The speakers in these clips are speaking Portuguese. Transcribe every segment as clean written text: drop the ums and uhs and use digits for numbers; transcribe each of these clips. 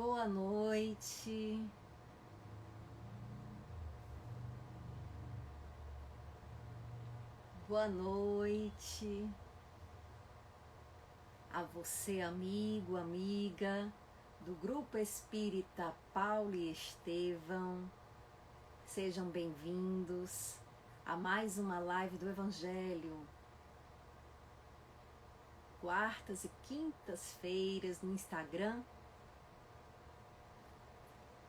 Boa noite. Boa noite a você, amigo, amiga do Grupo Espírita Paulo e Estevão. Sejam bem-vindos a mais uma live do Evangelho. Quartas e quintas-feiras no Instagram.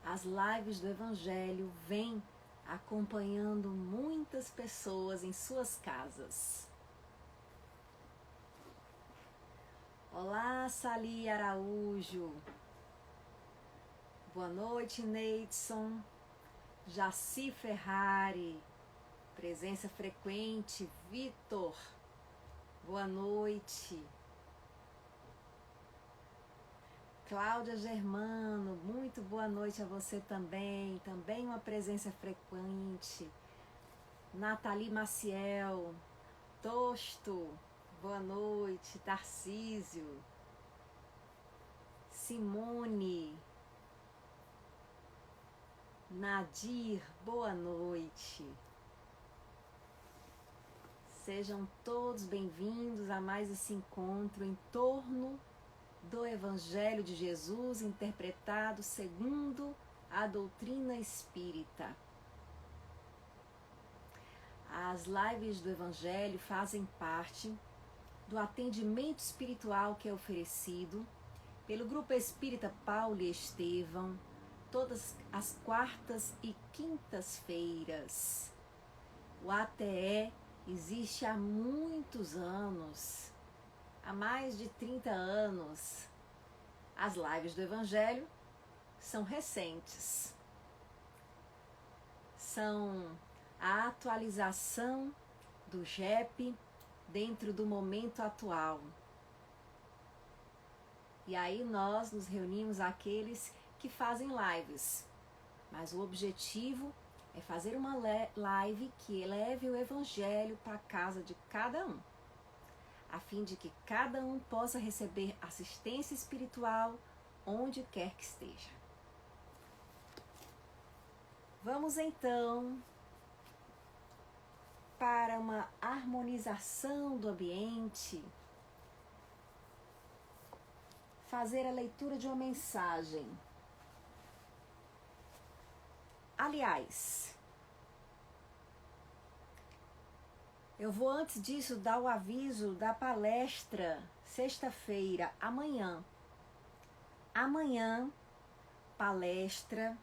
As lives do Evangelho vêm acompanhando muitas pessoas em suas casas. Olá, Sali Araújo. Boa noite, Neidson. Jaci Ferrari. Presença frequente, Vitor. Boa noite. Cláudia Germano, muito boa noite a você também. Também uma presença frequente. Nathalie Maciel. Tosto, boa noite. Tarcísio. Simone. Nadir, boa noite. Sejam todos bem-vindos a mais esse encontro em torno do Evangelho de Jesus interpretado segundo a doutrina espírita. As lives do Evangelho fazem parte do atendimento espiritual que é oferecido pelo Grupo Espírita Paulo e Estevão todas as quartas e quintas-feiras. O ATE existe há muitos anos. Há mais de 30 anos, as lives do Evangelho são recentes. São a atualização do GEP dentro do momento atual. E aí nós nos reunimos aqueles que fazem lives. Mas o objetivo é fazer uma live que eleve o Evangelho para a casa de cada um, a fim de que cada um possa receber assistência espiritual onde quer que esteja. Vamos então para uma harmonização do ambiente, fazer a leitura de uma mensagem. Aliás, eu vou antes disso dar o aviso da palestra, sexta-feira, amanhã. Amanhã, palestra,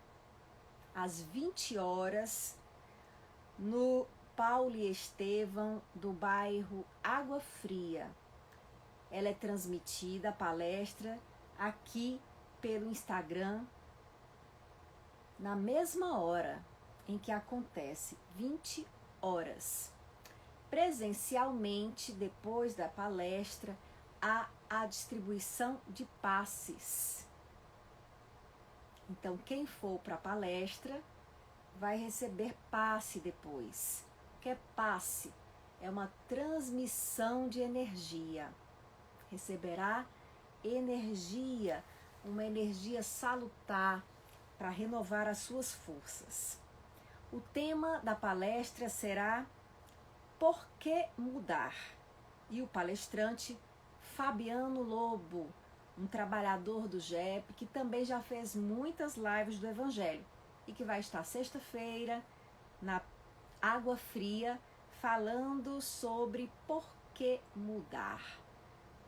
às 20 horas, no Paulo e Estevão, do bairro Água Fria. Ela é transmitida, a palestra, aqui pelo Instagram, na mesma hora em que acontece, 20 horas. Presencialmente, depois da palestra, há a distribuição de passes. Então, quem for para a palestra vai receber passe depois. O que é passe? É uma transmissão de energia. Receberá energia, uma energia salutar para renovar as suas forças. O tema da palestra será Por que mudar? E o palestrante Fabiano Lobo, um trabalhador do GEP que também já fez muitas lives do Evangelho e que vai estar sexta-feira na Água Fria falando sobre por que mudar,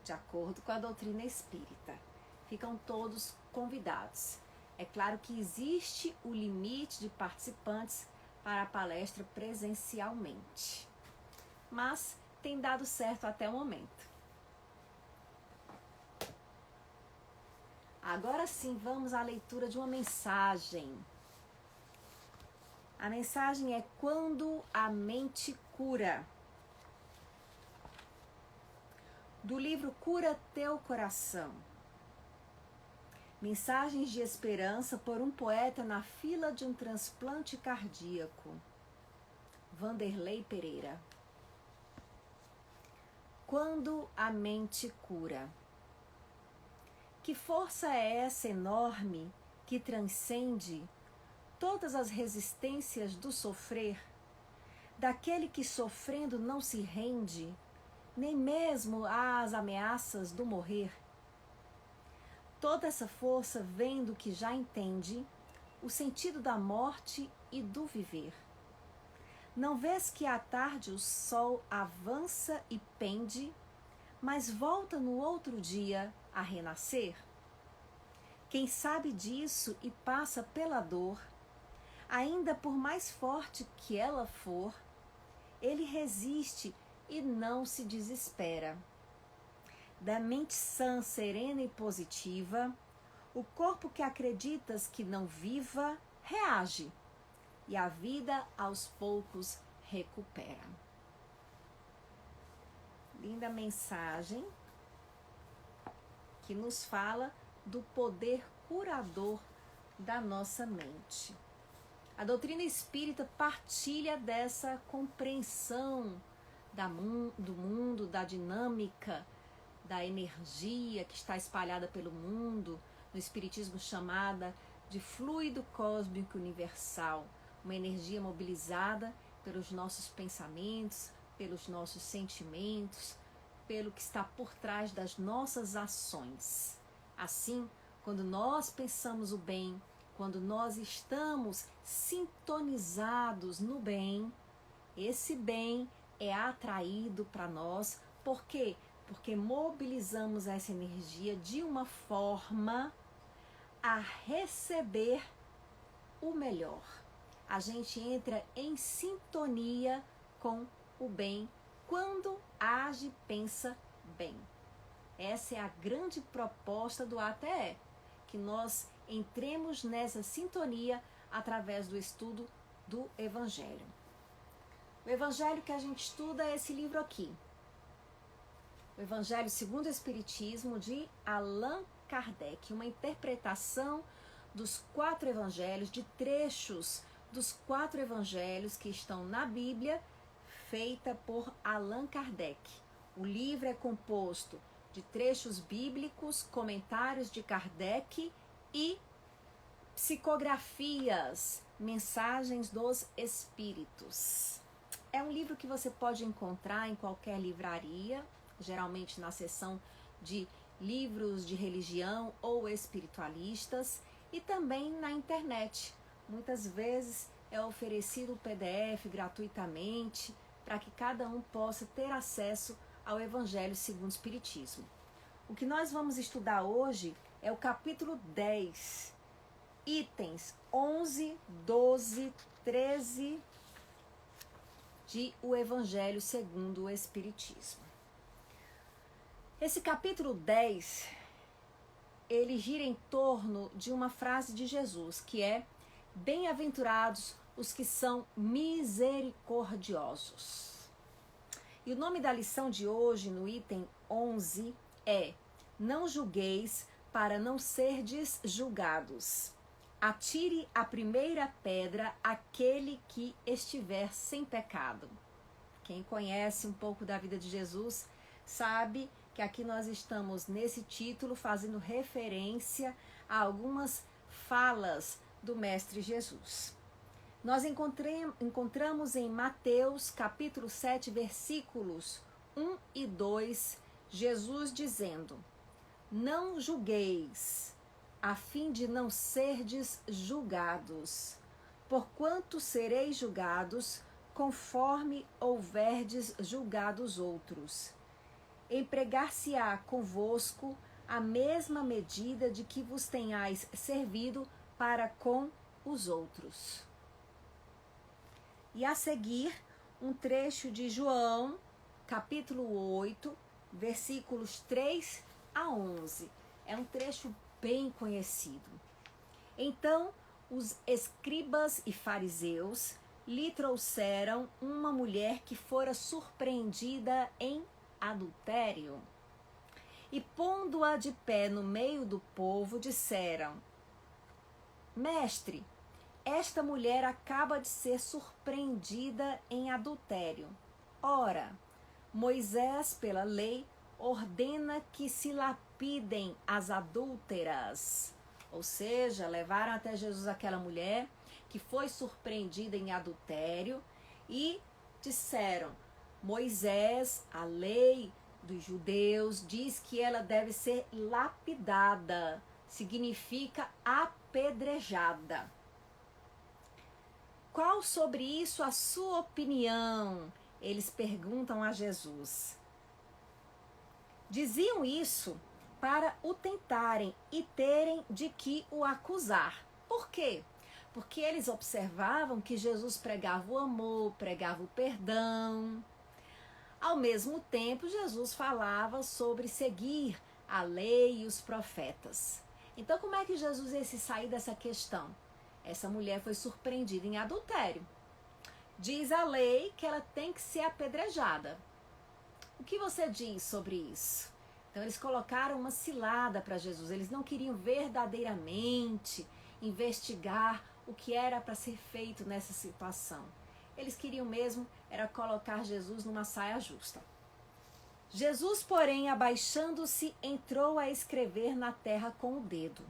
de acordo com a doutrina espírita. Ficam todos convidados. É claro que existe o limite de participantes para a palestra presencialmente, mas tem dado certo até o momento. Agora sim, vamos à leitura de uma mensagem. A mensagem é Quando a Mente Cura, do livro Cura Teu Coração. Mensagens de esperança por um poeta na fila de um transplante cardíaco. Vanderlei Pereira. Quando a mente cura. Que força é essa enorme que transcende todas as resistências do sofrer, daquele que sofrendo não se rende, nem mesmo às ameaças do morrer? Toda essa força vem do que já entende o sentido da morte e do viver. Não vês que à tarde o sol avança e pende, mas volta no outro dia a renascer? Quem sabe disso e passa pela dor, ainda por mais forte que ela for, ele resiste e não se desespera. Da mente sã, serena e positiva, o corpo que acreditas que não viva, reage, e a vida aos poucos recupera. Linda mensagem que nos fala do poder curador da nossa mente. A doutrina espírita partilha dessa compreensão do mundo, da dinâmica, da energia que está espalhada pelo mundo, no espiritismo chamada de fluido cósmico universal, uma energia mobilizada pelos nossos pensamentos, pelos nossos sentimentos, pelo que está por trás das nossas ações. Assim, quando nós pensamos o bem, quando nós estamos sintonizados no bem, esse bem é atraído para nós. Por quê? Porque mobilizamos essa energia de uma forma a receber o melhor. A gente entra em sintonia com o bem quando age e pensa bem. Essa é a grande proposta do ATE, que nós entremos nessa sintonia através do estudo do Evangelho. O Evangelho que a gente estuda é esse livro aqui, o Evangelho segundo o Espiritismo, de Allan Kardec, uma interpretação dos 4 evangelhos, de trechos dos 4 evangelhos que estão na Bíblia, feita por Allan Kardec. O livro é composto de trechos bíblicos, comentários de Kardec e psicografias, mensagens dos espíritos. É um livro que você pode encontrar em qualquer livraria, geralmente na seção de livros de religião ou espiritualistas, e também na internet. Muitas vezes é oferecido o PDF gratuitamente para que cada um possa ter acesso ao Evangelho segundo o Espiritismo. O que nós vamos estudar hoje é o capítulo 10, itens 11, 12, 13 de O Evangelho segundo o Espiritismo. Esse capítulo 10, ele gira em torno de uma frase de Jesus, que é: bem-aventurados os que são misericordiosos. E o nome da lição de hoje, no item 11, é: não julgueis para não serdes julgados. Atire a primeira pedra aquele que estiver sem pecado. Quem conhece um pouco da vida de Jesus sabe que aqui nós estamos nesse título fazendo referência a algumas falas do Mestre Jesus. Nós encontramos em Mateus capítulo 7, versículos 1 e 2, Jesus dizendo: não julgueis, a fim de não serdes julgados, porquanto sereis julgados conforme houverdes julgado os outros. Empregar-se-á convosco a mesma medida de que vos tenhais servido para com os outros. E a seguir, um trecho de João, capítulo 8, versículos 3 a 11. É um trecho bem conhecido. Então, os escribas e fariseus lhe trouxeram uma mulher que fora surpreendida em adultério. E pondo-a de pé no meio do povo, disseram: Mestre, esta mulher acaba de ser surpreendida em adultério. Ora, Moisés, pela lei, ordena que se lapidem as adúlteras. Ou seja, levaram até Jesus aquela mulher que foi surpreendida em adultério e disseram: Moisés, a lei dos judeus, diz que ela deve ser lapidada, significa apedrejada. Qual sobre isso a sua opinião? Eles perguntam a Jesus. Diziam isso para o tentarem e terem de que o acusar. Por quê? Porque eles observavam que Jesus pregava o amor, pregava o perdão. Ao mesmo tempo, Jesus falava sobre seguir a lei e os profetas. Então, como é que Jesus ia se sair dessa questão? Essa mulher foi surpreendida em adultério. Diz a lei que ela tem que ser apedrejada. O que você diz sobre isso? Então, eles colocaram uma cilada para Jesus. Eles não queriam verdadeiramente investigar o que era para ser feito nessa situação. Eles queriam mesmo era colocar Jesus numa saia justa. Jesus, porém, abaixando-se, entrou a escrever na terra com o dedo.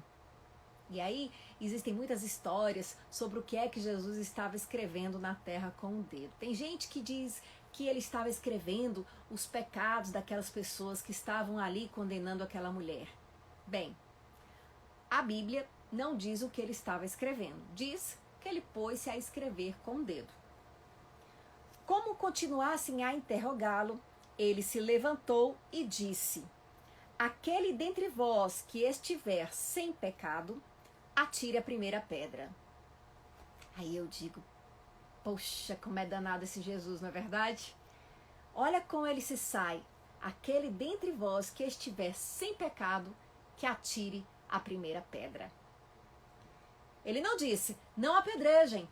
E aí existem muitas histórias sobre o que é que Jesus estava escrevendo na terra com o dedo. Tem gente que diz que ele estava escrevendo os pecados daquelas pessoas que estavam ali condenando aquela mulher. Bem, a Bíblia não diz o que ele estava escrevendo. Diz que ele pôs-se a escrever com o dedo. Como continuassem a interrogá-lo, ele se levantou e disse: Aquele dentre vós que estiver sem pecado, atire a primeira pedra. Aí eu digo, poxa, como é danado esse Jesus, não é verdade? Olha como ele se sai. Aquele dentre vós que estiver sem pecado, que atire a primeira pedra. Ele não disse, não apedrejem.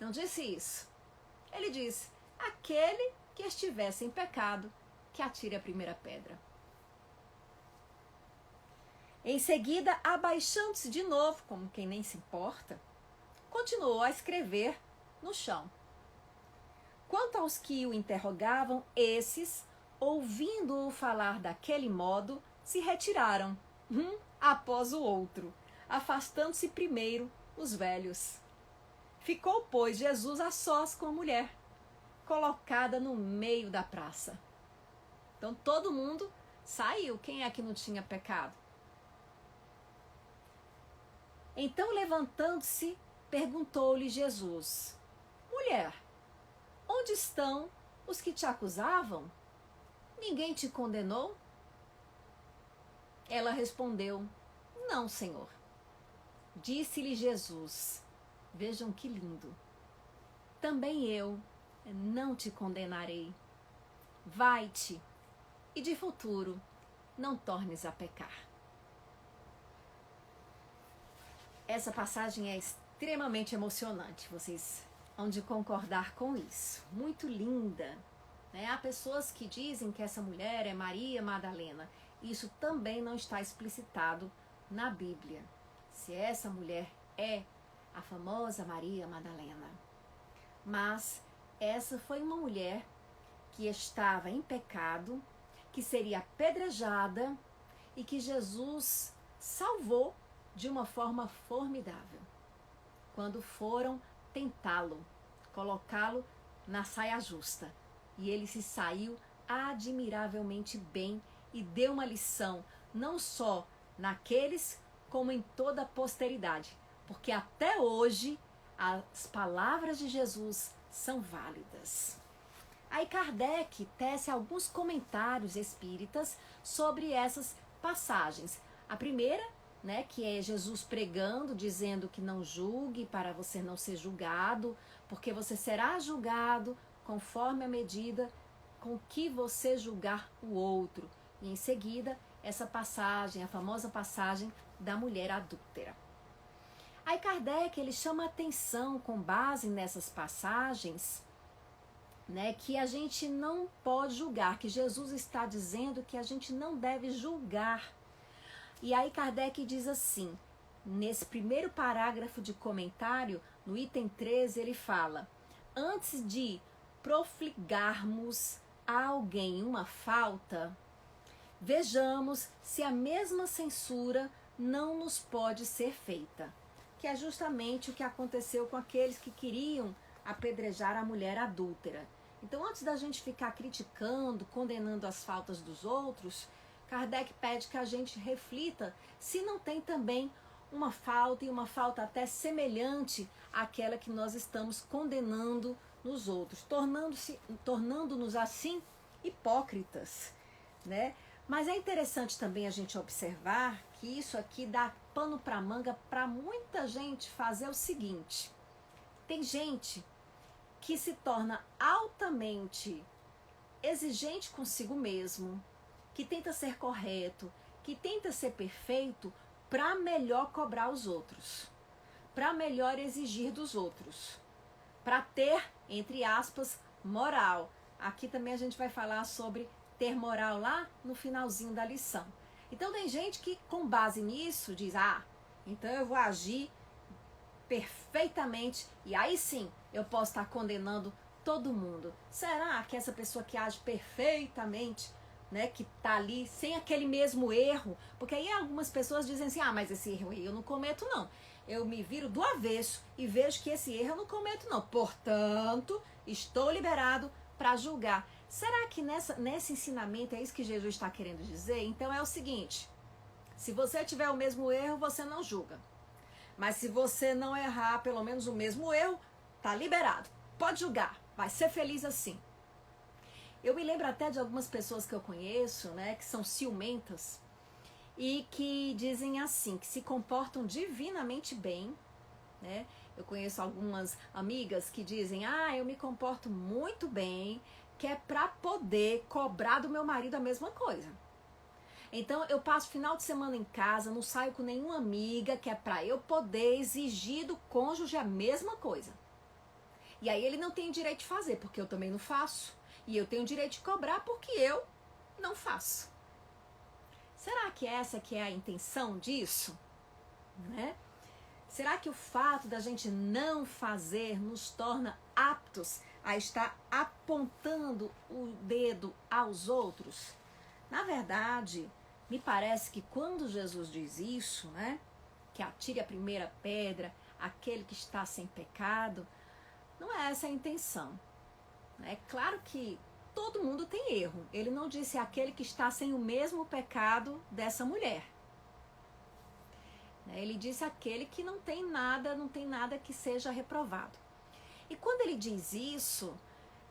Não disse isso. Ele disse, aquele que estiver sem pecado, que atire a primeira pedra. Em seguida, abaixando-se de novo, como quem nem se importa, continuou a escrever no chão. Quanto aos que o interrogavam, esses, ouvindo-o falar daquele modo, se retiraram, um após o outro, afastando-se primeiro os velhos. Ficou, pois, Jesus a sós com a mulher, colocada no meio da praça. Então todo mundo saiu. Quem é que não tinha pecado? Então, levantando-se, perguntou-lhe Jesus: Mulher, onde estão os que te acusavam? Ninguém te condenou? Ela respondeu: Não, Senhor. Disse-lhe Jesus: Vejam que lindo. Também eu não te condenarei. Vai-te e de futuro não tornes a pecar. Essa passagem é extremamente emocionante, vocês hão de concordar com isso. Muito linda, né? Há pessoas que dizem que essa mulher é Maria Madalena. Isso também não está explicitado na Bíblia. Se essa mulher é a famosa Maria Madalena. Mas essa foi uma mulher que estava em pecado, que seria apedrejada e que Jesus salvou de uma forma formidável. Quando foram tentá-lo, colocá-lo na saia justa. E ele se saiu admiravelmente bem e deu uma lição, não só naqueles, como em toda a posteridade. Porque até hoje, as palavras de Jesus são válidas. Aí Kardec tece alguns comentários espíritas sobre essas passagens. A primeira, né, que é Jesus pregando, dizendo que não julgue para você não ser julgado, porque você será julgado conforme a medida com que você julgar o outro. E em seguida, essa passagem, a famosa passagem da mulher adúltera. Aí Kardec, ele chama atenção com base nessas passagens, né, que a gente não pode julgar, que Jesus está dizendo que a gente não deve julgar. E aí Kardec diz assim, nesse primeiro parágrafo de comentário, no item 13, ele fala: antes de profligarmos a alguém uma falta, vejamos se a mesma censura não nos pode ser feita, que é justamente o que aconteceu com aqueles que queriam apedrejar a mulher adúltera. Então, antes da gente ficar criticando, condenando as faltas dos outros, Kardec pede que a gente reflita se não tem também uma falta, e uma falta até semelhante àquela que nós estamos condenando nos outros, tornando-nos assim hipócritas, né? Mas é interessante também a gente observar que isso aqui dá pano para manga para muita gente fazer o seguinte: tem gente que se torna altamente exigente consigo mesmo, que tenta ser correto, que tenta ser perfeito para melhor cobrar os outros, para melhor exigir dos outros, para ter, entre aspas, moral. Aqui também a gente vai falar sobre ter moral lá no finalzinho da lição. Então tem gente que com base nisso diz, então eu vou agir perfeitamente e aí sim eu posso estar condenando todo mundo. Será que essa pessoa que age perfeitamente, né, que tá ali sem aquele mesmo erro, porque aí algumas pessoas dizem assim, mas esse erro aí eu não cometo não, eu me viro do avesso e vejo que esse erro eu não cometo não, portanto estou liberado para julgar. Será que nesse ensinamento é isso que Jesus está querendo dizer? Então é o seguinte, se você tiver o mesmo erro, você não julga, mas se você não errar pelo menos o mesmo erro, tá liberado, pode julgar, vai ser feliz assim. Eu me lembro até de algumas pessoas que eu conheço, né, que são ciumentas e que dizem assim, que se comportam divinamente bem, né? Eu conheço algumas amigas que dizem, eu me comporto muito bem, que é para poder cobrar do meu marido a mesma coisa. Então eu passo final de semana em casa, não saio com nenhuma amiga, que é para eu poder exigir do cônjuge a mesma coisa. E aí ele não tem direito de fazer, porque eu também não faço. E eu tenho direito de cobrar porque eu não faço. Será que essa que é a intenção disso? Né? Será que o fato da gente não fazer nos torna aptos a estar apontando o dedo aos outros? Na verdade, me parece que quando Jesus diz isso, né, que atire a primeira pedra, aquele que está sem pecado, não é essa a intenção. É claro que todo mundo tem erro. Ele não disse aquele que está sem o mesmo pecado dessa mulher. Ele disse aquele que não tem nada que seja reprovado. E quando ele diz isso,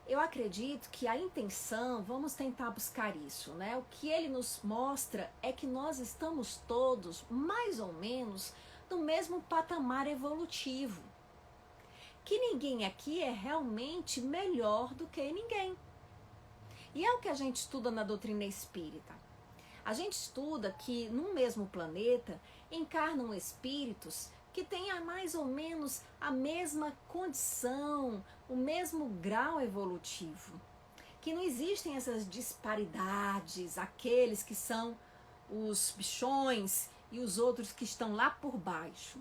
eu acredito que a intenção, vamos tentar buscar isso, né? O que ele nos mostra é que nós estamos todos, mais ou menos, no mesmo patamar evolutivo. Que ninguém aqui é realmente melhor do que ninguém. E é o que a gente estuda na doutrina espírita. A gente estuda que num mesmo planeta encarnam espíritos que têm mais ou menos a mesma condição, o mesmo grau evolutivo. Que não existem essas disparidades, aqueles que são os bichões e os outros que estão lá por baixo.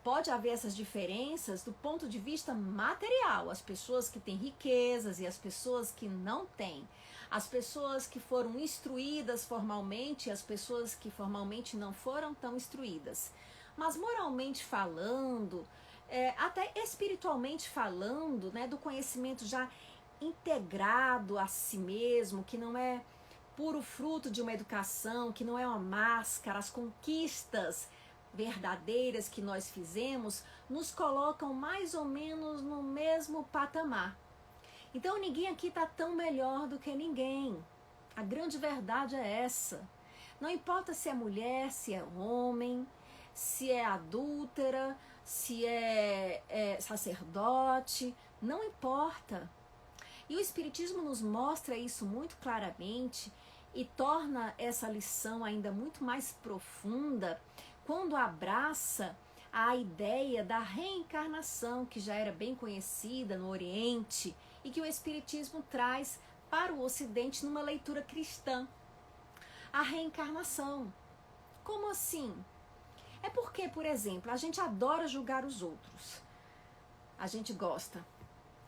Pode haver essas diferenças do ponto de vista material, as pessoas que têm riquezas e as pessoas que não têm, as pessoas que foram instruídas formalmente e as pessoas que formalmente não foram tão instruídas. Mas moralmente falando, até espiritualmente falando, né, do conhecimento já integrado a si mesmo, que não é puro fruto de uma educação, que não é uma máscara, as conquistas verdadeiras que nós fizemos nos colocam mais ou menos no mesmo patamar. Então ninguém aqui está tão melhor do que ninguém. A grande verdade é essa. Não importa se é mulher, se é homem, se é adúltera, se é sacerdote, não importa. E o Espiritismo nos mostra isso muito claramente e torna essa lição ainda muito mais profunda quando abraça a ideia da reencarnação, que já era bem conhecida no Oriente e que o Espiritismo traz para o Ocidente numa leitura cristã. A reencarnação. Como assim? É porque, por exemplo, a gente adora julgar os outros. A gente gosta.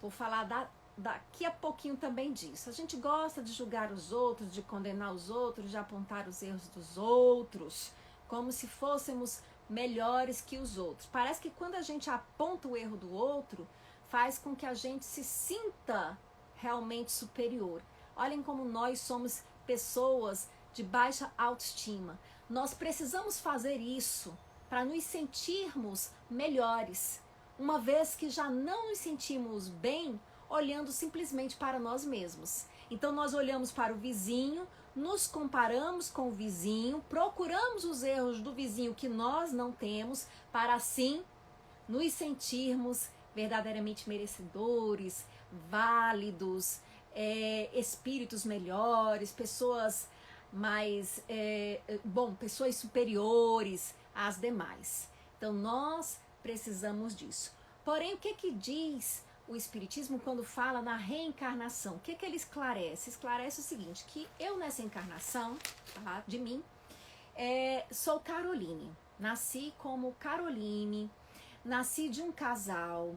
Vou falar daqui a pouquinho também disso. A gente gosta de julgar os outros, de condenar os outros, de apontar os erros dos outros, como se fôssemos melhores que os outros. Parece que quando a gente aponta o erro do outro, faz com que a gente se sinta realmente superior. Olhem como nós somos pessoas de baixa autoestima. Nós precisamos fazer isso para nos sentirmos melhores, uma vez que já não nos sentimos bem olhando simplesmente para nós mesmos. Então nós olhamos para o vizinho, nos comparamos com o vizinho, procuramos os erros do vizinho que nós não temos, para assim nos sentirmos verdadeiramente merecedores, válidos, espíritos melhores, pessoas pessoas superiores às demais. Então nós precisamos disso. Porém, o que diz o Espiritismo quando fala na reencarnação? O que ele esclarece? Esclarece o seguinte, que eu nessa encarnação, tá, de mim, sou Caroline. Nasci como Caroline, nasci de um casal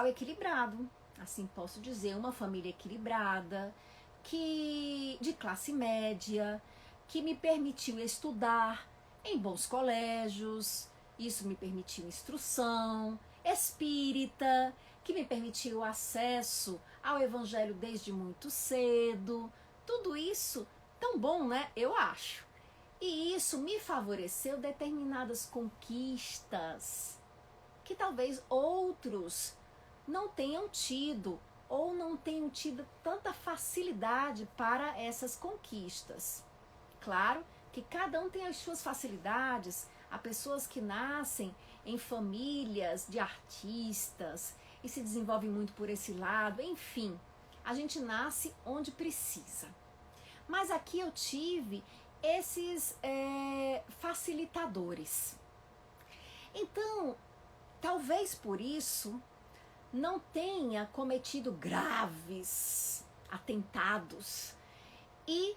equilibrado, assim posso dizer, uma família equilibrada, de classe média, que me permitiu estudar em bons colégios, isso me permitiu instrução, espírita, que me permitiu acesso ao Evangelho desde muito cedo. Tudo isso tão bom, né? Eu acho. E isso me favoreceu determinadas conquistas que talvez outros não tenham tido ou não tenham tido tanta facilidade para essas conquistas. Claro que cada um tem as suas facilidades. Há pessoas que nascem em famílias de artistas e se desenvolvem muito por esse lado. Enfim, a gente nasce onde precisa. Mas aqui eu tive esses facilitadores. Então, talvez por isso não tenha cometido graves atentados e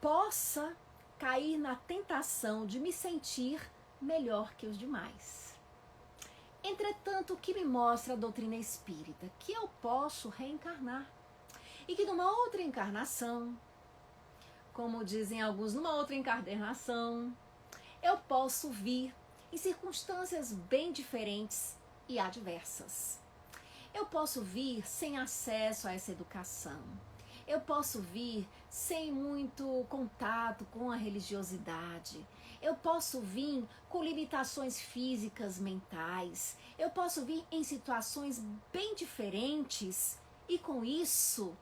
possa cair na tentação de me sentir melhor que os demais. Entretanto, o que me mostra a doutrina espírita? Que eu posso reencarnar e que numa outra encarnação, como dizem alguns, numa outra encarnação, eu posso vir em circunstâncias bem diferentes e adversas. Eu posso vir sem acesso a essa educação. Eu posso vir sem muito contato com a religiosidade. Eu posso vir com limitações físicas, mentais. Eu posso vir em situações bem diferentes e, com isso,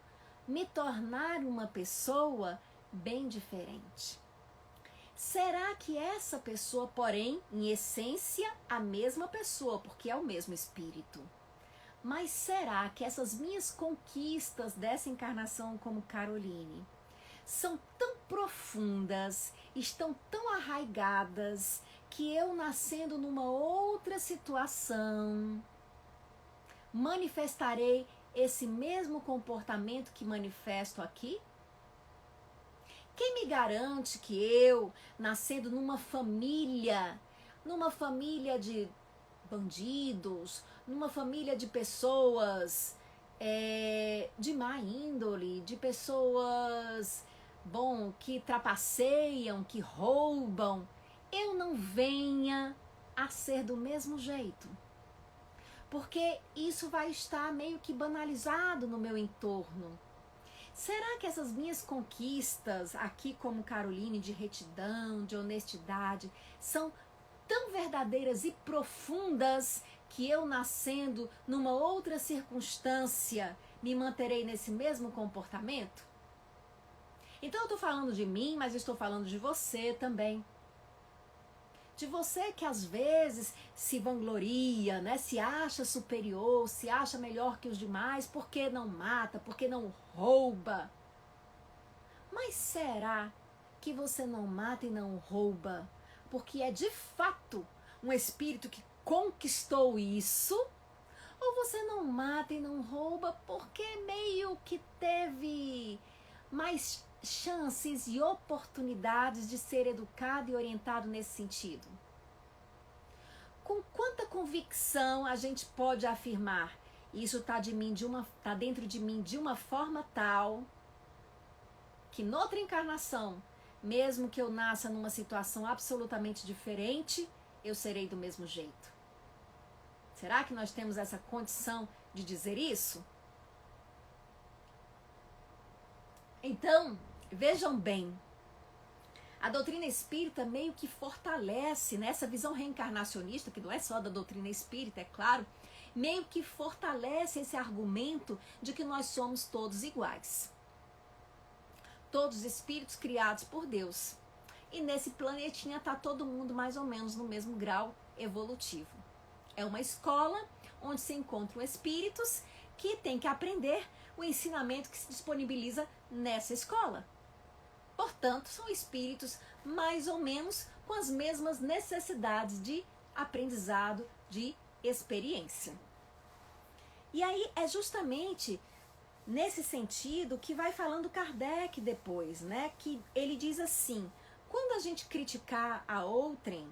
me tornar uma pessoa bem diferente. Será que essa pessoa, porém, em essência, a mesma pessoa, porque é o mesmo espírito? Mas será que essas minhas conquistas dessa encarnação como Caroline são tão profundas, estão tão arraigadas, que eu nascendo numa outra situação, manifestarei esse mesmo comportamento que manifesto aqui? Quem me garante que eu, nascendo numa família de bandidos, numa família de pessoas de má índole, de pessoas, que trapaceiam, que roubam, eu não venha a ser do mesmo jeito? Porque isso vai estar meio que banalizado no meu entorno. Será que essas minhas conquistas aqui como Caroline, de retidão, de honestidade, são tão verdadeiras e profundas que eu, nascendo numa outra circunstância, me manterei nesse mesmo comportamento? Então eu estou falando de mim, mas estou falando de você também. De você que às vezes se vangloria, né? Se acha superior, se acha melhor que os demais, porque não mata, porque não rouba. Mas será que você não mata e não rouba porque é de fato um espírito que conquistou isso? Ou você não mata e não rouba porque meio que teve mais chances e oportunidades de ser educado e orientado nesse sentido? Com quanta convicção a gente pode afirmar: Isso está dentro de mim de uma forma tal que noutra encarnação, mesmo que eu nasça numa situação absolutamente diferente, eu serei do mesmo jeito. Será que nós temos essa condição de dizer isso? Então, vejam bem, a doutrina espírita meio que fortalece, nessa visão reencarnacionista, que não é só da doutrina espírita, é claro, meio que fortalece esse argumento de que nós somos todos iguais. Todos espíritos criados por Deus. E nesse planetinha está todo mundo mais ou menos no mesmo grau evolutivo. É uma escola onde se encontram espíritos que têm que aprender o ensinamento que se disponibiliza nessa escola. Portanto, são espíritos mais ou menos com as mesmas necessidades de aprendizado, de experiência. E aí é justamente nesse sentido que vai falando Kardec depois, né? Que ele diz assim, quando a gente criticar a outrem,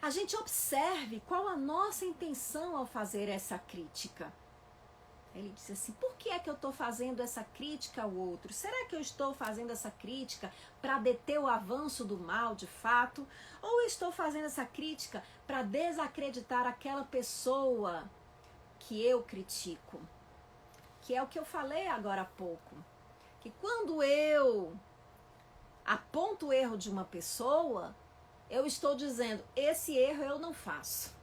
a gente observe qual a nossa intenção ao fazer essa crítica. Ele diz assim, por que é que eu estou fazendo essa crítica ao outro? Será que eu estou fazendo essa crítica para deter o avanço do mal de fato? Ou eu estou fazendo essa crítica para desacreditar aquela pessoa que eu critico? Que é o que eu falei agora há pouco. Que quando eu aponto o erro de uma pessoa, eu estou dizendo, esse erro eu não faço.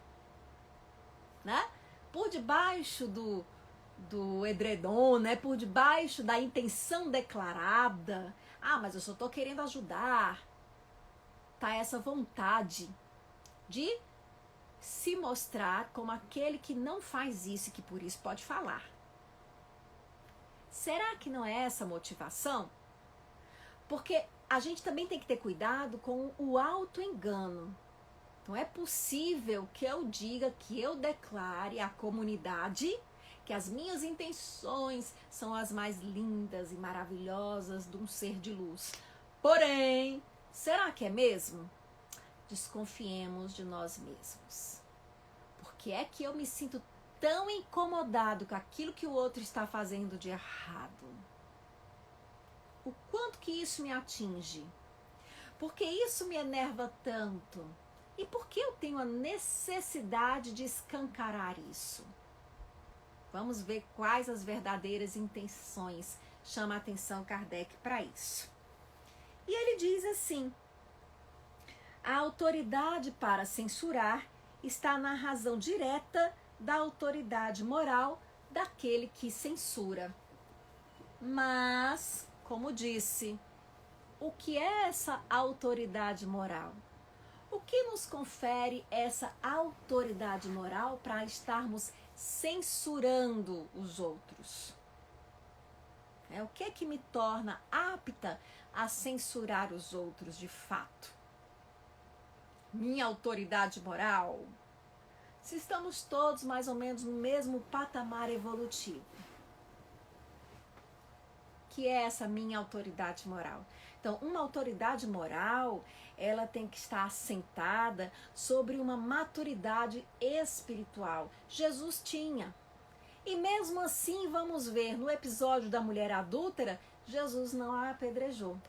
Né? Por debaixo do edredom, né? Por debaixo da intenção declarada. Ah, mas eu só estou querendo ajudar. Tá essa vontade de se mostrar como aquele que não faz isso e que por isso pode falar. Será que não é essa a motivação? Porque a gente também tem que ter cuidado com o auto-engano. Então é possível que eu diga, que eu declare à comunidade que as minhas intenções são as mais lindas e maravilhosas de um ser de luz. Porém, será que é mesmo? Desconfiemos de nós mesmos. Por que é que eu me sinto tão incomodado com aquilo que o outro está fazendo de errado? O quanto que isso me atinge? Por que isso me enerva tanto? E por que eu tenho a necessidade de escancarar isso? Vamos ver quais as verdadeiras intenções chama a atenção Kardec para isso. E ele diz assim, a autoridade para censurar está na razão direta da autoridade moral daquele que censura. Mas, como disse, o que é essa autoridade moral? O que nos confere essa autoridade moral para estarmos censurando os outros? O que é que me torna apta a censurar os outros de fato? Minha autoridade moral? Se estamos todos mais ou menos no mesmo patamar evolutivo. Que é essa minha autoridade moral? Então, uma autoridade moral, ela tem que estar assentada sobre uma maturidade espiritual. Jesus tinha. E mesmo assim, vamos ver, no episódio da mulher adúltera, Jesus não a apedrejou.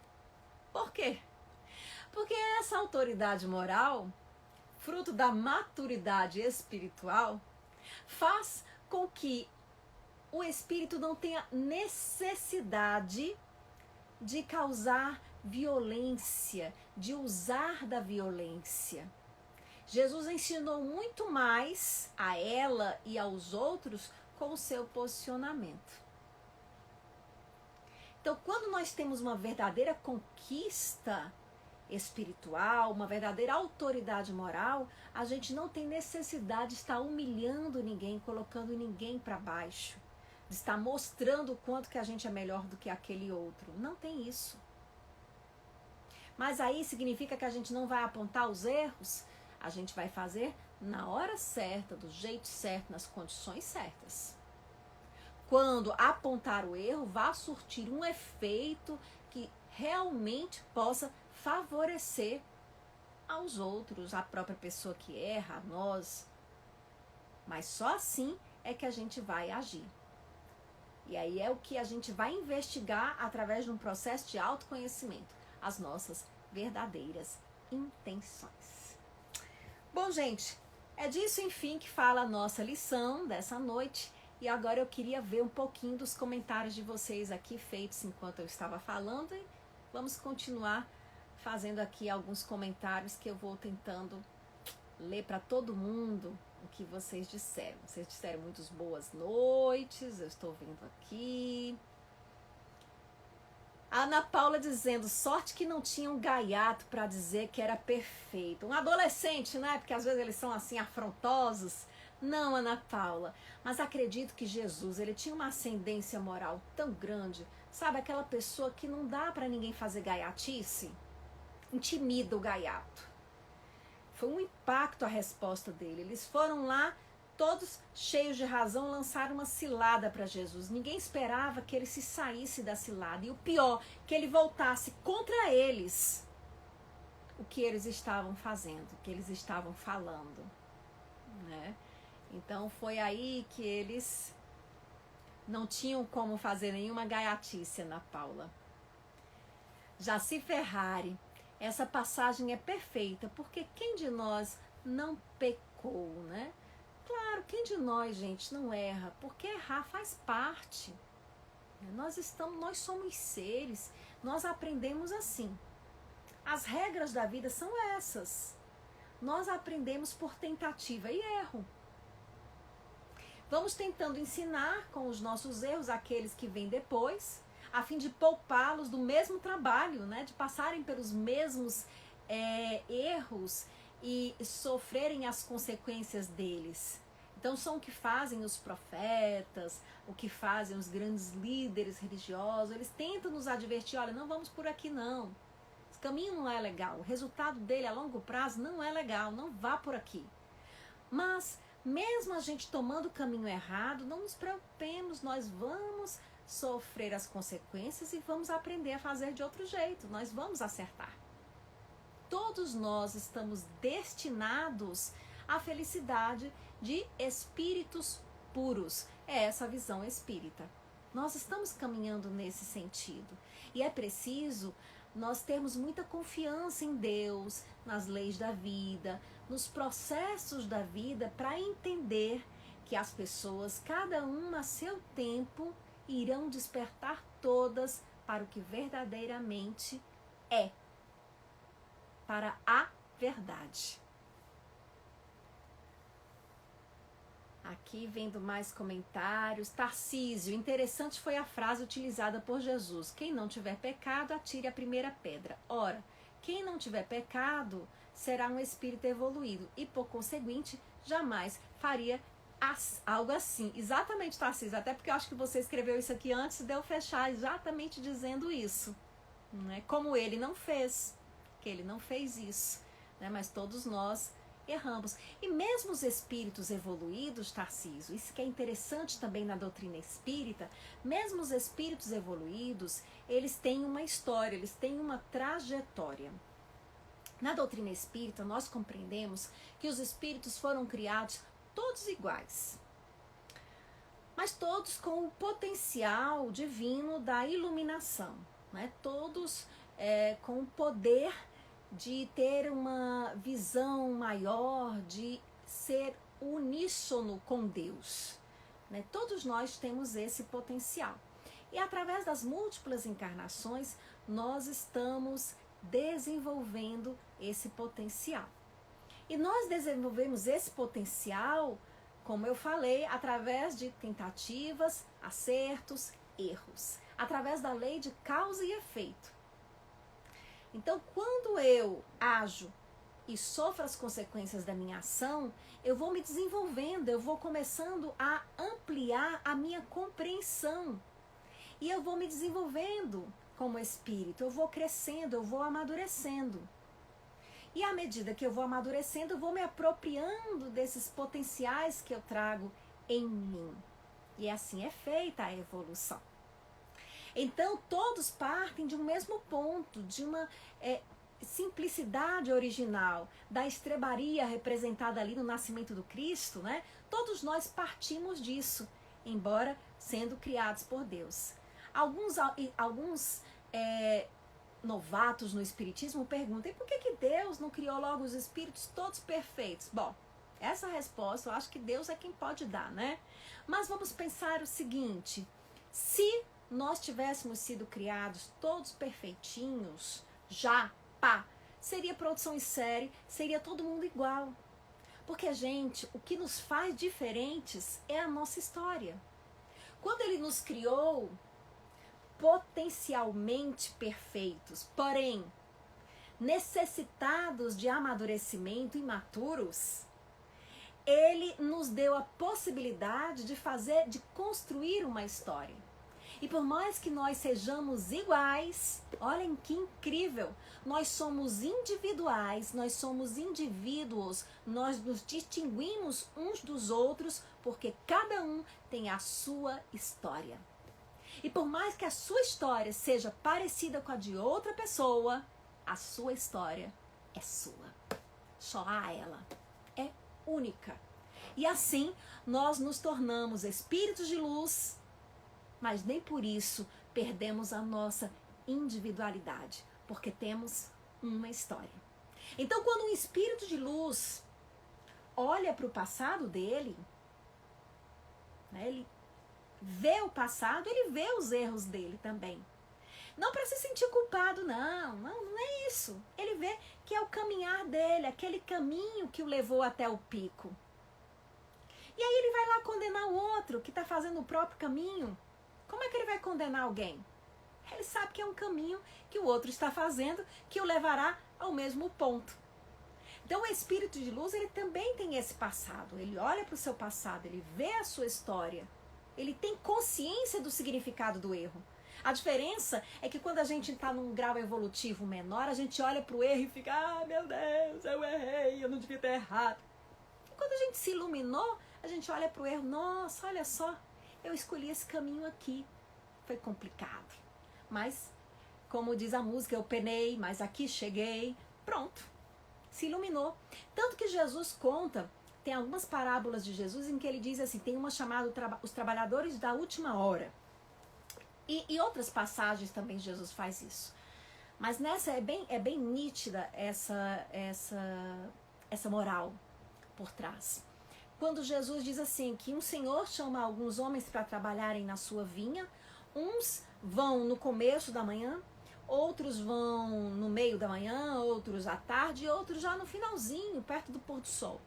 Por quê? Porque essa autoridade moral, fruto da maturidade espiritual, faz com que o espírito não tenha necessidade de causar violência, de usar da violência. Jesus ensinou muito mais a ela e aos outros com o seu posicionamento. Então, quando nós temos uma verdadeira conquista espiritual, uma verdadeira autoridade moral, a gente não tem necessidade de estar humilhando ninguém, colocando ninguém para baixo, de estar mostrando o quanto que a gente é melhor do que aquele outro. Não tem isso. Mas aí significa que a gente não vai apontar os erros? A gente vai fazer na hora certa, do jeito certo, nas condições certas. Quando apontar o erro, vá surtir um efeito que realmente possa favorecer aos outros, a própria pessoa que erra, a nós. Mas só assim é que a gente vai agir. E aí é o que a gente vai investigar através de um processo de autoconhecimento, as nossas verdadeiras intenções. Bom, gente, é disso, enfim, que fala a nossa lição dessa noite. E agora eu queria ver um pouquinho dos comentários de vocês aqui feitos enquanto eu estava falando. E vamos continuar fazendo aqui alguns comentários que eu vou tentando ler para todo mundo o que vocês disseram. Vocês disseram muitas boas noites, eu estou vendo aqui. A Ana Paula dizendo, sorte que não tinha um gaiato para dizer que era perfeito. Um adolescente, né? Porque às vezes eles são assim afrontosos. Não, Ana Paula, mas acredito que Jesus, ele tinha uma ascendência moral tão grande. Sabe, aquela pessoa que não dá para ninguém fazer gaiatice? Intimida o gaiato. Foi um impacto a resposta dele. Eles foram lá, todos cheios de razão, lançaram uma cilada para Jesus. Ninguém esperava que ele se saísse da cilada. E o pior, que ele voltasse contra eles o que eles estavam fazendo, o que eles estavam falando, né? Então foi aí que eles não tinham como fazer nenhuma gaiatice, Ana Paula. Jaci Ferrari, essa passagem é perfeita, porque quem de nós não pecou, né? Claro, quem de nós, gente, não erra? Porque errar faz parte. Nós somos seres, nós aprendemos assim. As regras da vida são essas. Nós aprendemos por tentativa e erro. Vamos tentando ensinar com os nossos erros aqueles que vêm depois, a fim de poupá-los do mesmo trabalho, né? De passarem pelos mesmos erros e sofrerem as consequências deles. Então são o que fazem os profetas, o que fazem os grandes líderes religiosos. Eles tentam nos advertir, olha, não vamos por aqui não. Esse caminho não é legal, o resultado dele a longo prazo não é legal, não vá por aqui. Mas mesmo a gente tomando o caminho errado, não nos preocupemos, nós vamos sofrer as consequências e vamos aprender a fazer de outro jeito, nós vamos acertar. Todos nós estamos destinados à felicidade de espíritos puros. É essa a visão espírita. Nós estamos caminhando nesse sentido. E é preciso nós termos muita confiança em Deus, nas leis da vida, nos processos da vida, para entender que as pessoas, cada uma a seu tempo, irão despertar todas para o que verdadeiramente é, para a verdade. Aqui vendo mais comentários. Tarcísio, interessante foi a frase utilizada por Jesus. Quem não tiver pecado, atire a primeira pedra. Ora, quem não tiver pecado será um espírito evoluído e, por conseguinte, jamais faria algo assim. Exatamente, Tarcísio, até porque eu acho que você escreveu isso aqui antes de eu fechar, exatamente dizendo isso. Né? Como ele não fez, que ele não fez isso, né? Mas todos nós erramos. E mesmo os espíritos evoluídos, Tarcísio, isso que é interessante também na doutrina espírita, mesmo os espíritos evoluídos, eles têm uma história, eles têm uma trajetória. Na doutrina espírita, nós compreendemos que os espíritos foram criados todos iguais, mas todos com o potencial divino da iluminação, né? Todos com o poder de ter uma visão maior, de ser uníssono com Deus, né? Todos nós temos esse potencial. E através das múltiplas encarnações, nós estamos desenvolvendo esse potencial. E nós desenvolvemos esse potencial, como eu falei, através de tentativas, acertos, erros, através da lei de causa e efeito. Então, quando eu ajo e sofro as consequências da minha ação, eu vou me desenvolvendo, eu vou começando a ampliar a minha compreensão. E eu vou me desenvolvendo como espírito, eu vou crescendo, eu vou amadurecendo. E à medida que eu vou amadurecendo, eu vou me apropriando desses potenciais que eu trago em mim. E assim é feita a evolução. Então, todos partem de um mesmo ponto, de uma simplicidade original, da estrebaria representada ali no nascimento do Cristo, né? Todos nós partimos disso, embora sendo criados por Deus. Alguns novatos no Espiritismo perguntam: e por que Deus não criou logo os espíritos todos perfeitos? Bom, essa resposta eu acho que Deus é quem pode dar, né? Mas vamos pensar o seguinte: se nós tivéssemos sido criados todos perfeitinhos, já, pá, seria produção em série, seria todo mundo igual. Porque, gente, o que nos faz diferentes é a nossa história. Quando ele nos criou potencialmente perfeitos, porém necessitados de amadurecimento, imaturos, ele nos deu a possibilidade de construir uma história. E por mais que nós sejamos iguais, olhem que incrível, nós somos individuais, nós somos indivíduos, nós nos distinguimos uns dos outros porque cada um tem a sua história. E por mais que a sua história seja parecida com a de outra pessoa, a sua história é sua. Só há ela. É única. E assim nós nos tornamos espíritos de luz, mas nem por isso perdemos a nossa individualidade, porque temos uma história. Então, quando um espírito de luz olha para o passado dele, né, ele vê o passado, ele vê os erros dele também. Não para se sentir culpado, não é isso. Ele vê que é o caminhar dele, aquele caminho que o levou até o pico. E aí ele vai lá condenar o outro que está fazendo o próprio caminho. Como é que ele vai condenar alguém? Ele sabe que é um caminho que o outro está fazendo que o levará ao mesmo ponto. Então o espírito de luz, ele também tem esse passado. Ele olha para o seu passado, ele vê a sua história. Ele tem consciência do significado do erro. A diferença é que quando a gente está num grau evolutivo menor, a gente olha para o erro e fica: ah, meu Deus, eu errei, eu não devia ter errado. E quando a gente se iluminou, a gente olha para o erro: nossa, olha só, eu escolhi esse caminho aqui. Foi complicado. Mas, como diz a música, eu penei, mas aqui cheguei. Pronto. Se iluminou. Tanto que Jesus conta, tem algumas parábolas de Jesus em que ele diz assim, tem uma chamada os trabalhadores da última hora. E outras passagens também Jesus faz isso. Mas nessa é bem nítida essa moral por trás. Quando Jesus diz assim, que um senhor chama alguns homens para trabalharem na sua vinha, uns vão no começo da manhã, outros vão no meio da manhã, outros à tarde, e outros já no finalzinho, perto do pôr do sol.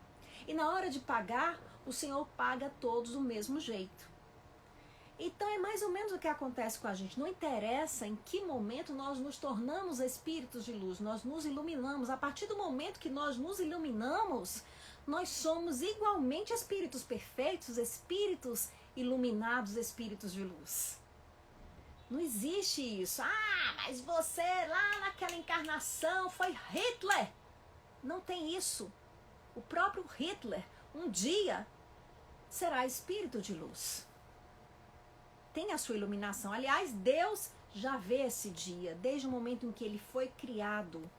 E na hora de pagar, o Senhor paga todos do mesmo jeito. Então é mais ou menos o que acontece com a gente. Não interessa em que momento nós nos tornamos espíritos de luz, nós nos iluminamos. A partir do momento que nós nos iluminamos, nós somos igualmente espíritos perfeitos, espíritos iluminados, espíritos de luz. Não existe isso. Ah, mas você lá naquela encarnação foi Hitler. Não tem isso. O próprio Hitler, um dia, será espírito de luz. Tem a sua iluminação. Aliás, Deus já vê esse dia. Desde o momento em que ele foi criado,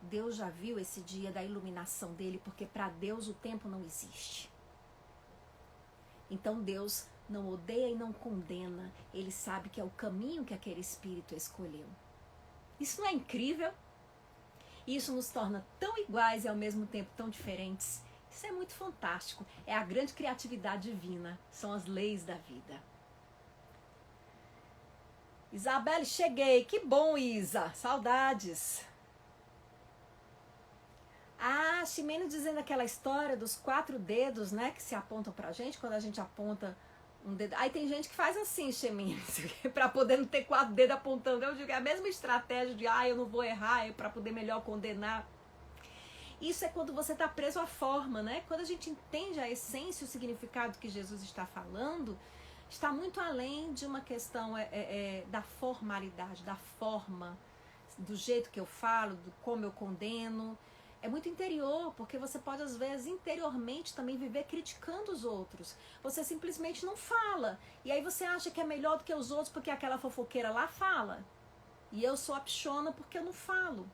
Deus já viu esse dia da iluminação dele, porque para Deus o tempo não existe. Então Deus não odeia e não condena. Ele sabe que é o caminho que aquele espírito escolheu. Isso não é incrível? Isso nos torna tão iguais e ao mesmo tempo tão diferentes. Isso é muito fantástico. É a grande criatividade divina. São as leis da vida. Isabelle, cheguei. Que bom, Isa. Saudades. Ah, Ximeno dizendo aquela história dos 4 dedos, né, que se apontam pra gente, quando a gente aponta um dedo. Aí tem gente que faz assim, Ximeno, pra poder não ter 4 dedos apontando. Eu digo, é a mesma estratégia de, eu não vou errar, é pra poder melhor condenar. Isso é quando você tá preso à forma, né? Quando a gente entende a essência, o significado que Jesus está falando, está muito além de uma questão da formalidade, da forma, do jeito que eu falo, do como eu condeno. É muito interior, porque você pode, às vezes, interiormente também viver criticando os outros. Você simplesmente não fala. E aí você acha que é melhor do que os outros porque aquela fofoqueira lá fala. E eu sou a pichona porque eu não falo.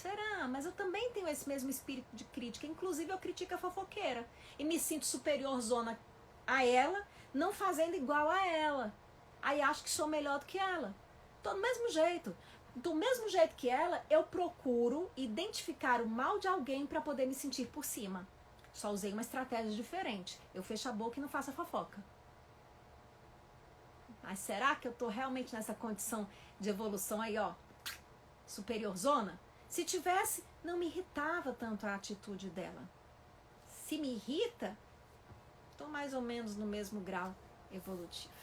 Será? Mas eu também tenho esse mesmo espírito de crítica. Inclusive, eu critico a fofoqueira. E me sinto superiorzona a ela, não fazendo igual a ela. Aí acho que sou melhor do que ela. Tô do mesmo jeito. Do mesmo jeito que ela, eu procuro identificar o mal de alguém para poder me sentir por cima. Só usei uma estratégia diferente. Eu fecho a boca e não faço a fofoca. Mas será que eu tô realmente nessa condição de evolução aí, ó, superiorzona? Se tivesse, não me irritava tanto a atitude dela. Se me irrita, tô mais ou menos no mesmo grau evolutivo.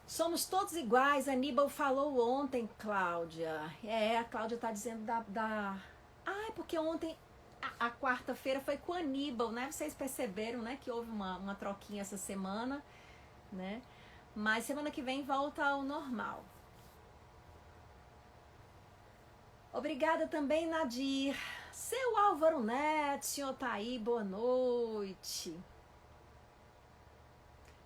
Somos todos iguais, Aníbal falou ontem, Cláudia. A Cláudia tá dizendo é porque ontem, a quarta-feira foi com o Aníbal, né? Vocês perceberam, né, que houve uma troquinha essa semana, né? Mas semana que vem volta ao normal. Obrigada também, Nadir. Seu Álvaro Neto, senhor tá aí, boa noite.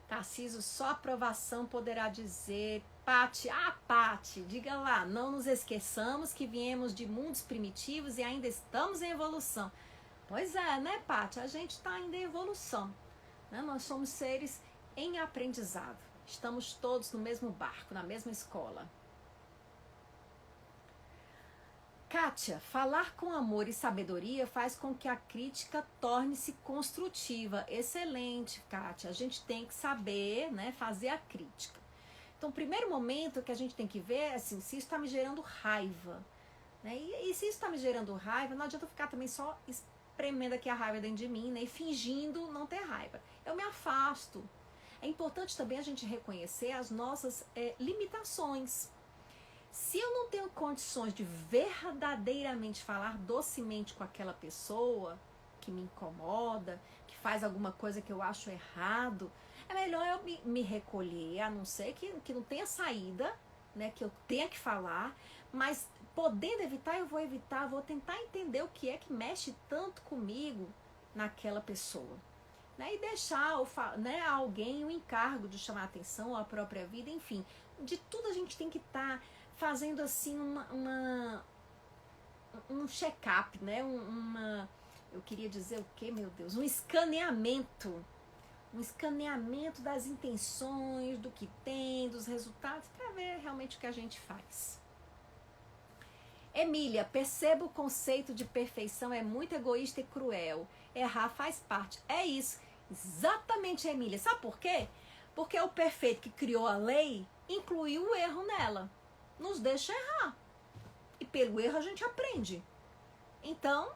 Tarcísio, só aprovação poderá dizer. Pati, Pati, diga lá, não nos esqueçamos que viemos de mundos primitivos e ainda estamos em evolução. Pois é, né, Pati? A gente está ainda em evolução, né? Nós somos seres em aprendizado. Estamos todos no mesmo barco, na mesma escola. Kátia, falar com amor e sabedoria faz com que a crítica torne-se construtiva. Excelente, Kátia. A gente tem que saber, né, fazer a crítica. Então, o primeiro momento que a gente tem que ver é assim, se isso está me gerando raiva. Né? E se isso está me gerando raiva, não adianta eu ficar também só espremendo aqui a raiva dentro de mim, né, e fingindo não ter raiva. Eu me afasto. É importante também a gente reconhecer as nossas limitações. Se eu não tenho condições de verdadeiramente falar docemente com aquela pessoa que me incomoda, que faz alguma coisa que eu acho errado, é melhor eu me recolher, a não ser que não tenha saída, né, que eu tenha que falar, mas podendo evitar, eu vou evitar, vou tentar entender o que é que mexe tanto comigo naquela pessoa. Né, e deixar, né, alguém o encargo de chamar a atenção, ou a própria vida, enfim. De tudo a gente tem que estar fazendo assim um check-up, né? Eu queria dizer o quê, meu Deus? Um escaneamento das intenções, do que tem, dos resultados, para ver realmente o que a gente faz. Emília, perceba o conceito de perfeição é muito egoísta e cruel. Errar faz parte. É isso. Exatamente, Emília. Sabe por quê? Porque o perfeito que criou a lei incluiu o erro nela. Nos deixa errar. E pelo erro a gente aprende. Então,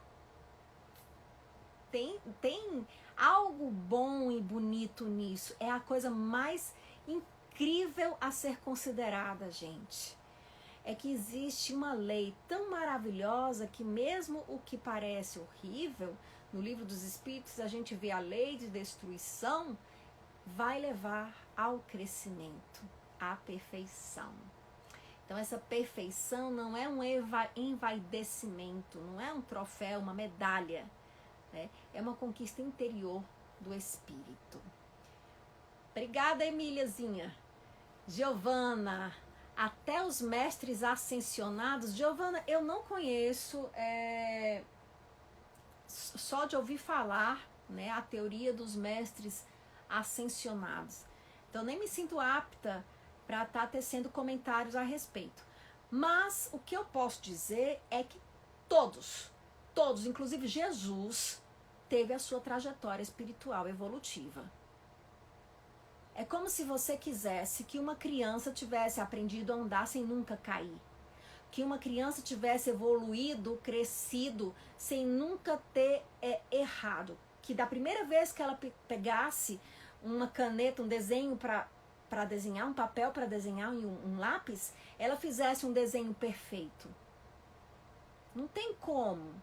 tem algo bom e bonito nisso. É a coisa mais incrível a ser considerada, gente. É que existe uma lei tão maravilhosa que mesmo o que parece horrível, no Livro dos Espíritos a gente vê a lei de destruição, vai levar ao crescimento, à perfeição. Então essa perfeição não é um envaidecimento, não é um troféu, uma medalha, né? É uma conquista interior do espírito. Obrigada, Emíliazinha. Giovana, até os mestres ascensionados. Giovana, eu não conheço, só de ouvir falar, né, a teoria dos mestres ascensionados. Então nem me sinto apta para estar tecendo comentários a respeito. Mas o que eu posso dizer é que todos, inclusive Jesus, teve a sua trajetória espiritual evolutiva. É como se você quisesse que uma criança tivesse aprendido a andar sem nunca cair. Que uma criança tivesse evoluído, crescido, sem nunca ter errado. Que da primeira vez que ela pegasse uma caneta, um desenho para desenhar, um papel para desenhar e um lápis, ela fizesse um desenho perfeito. Não tem como.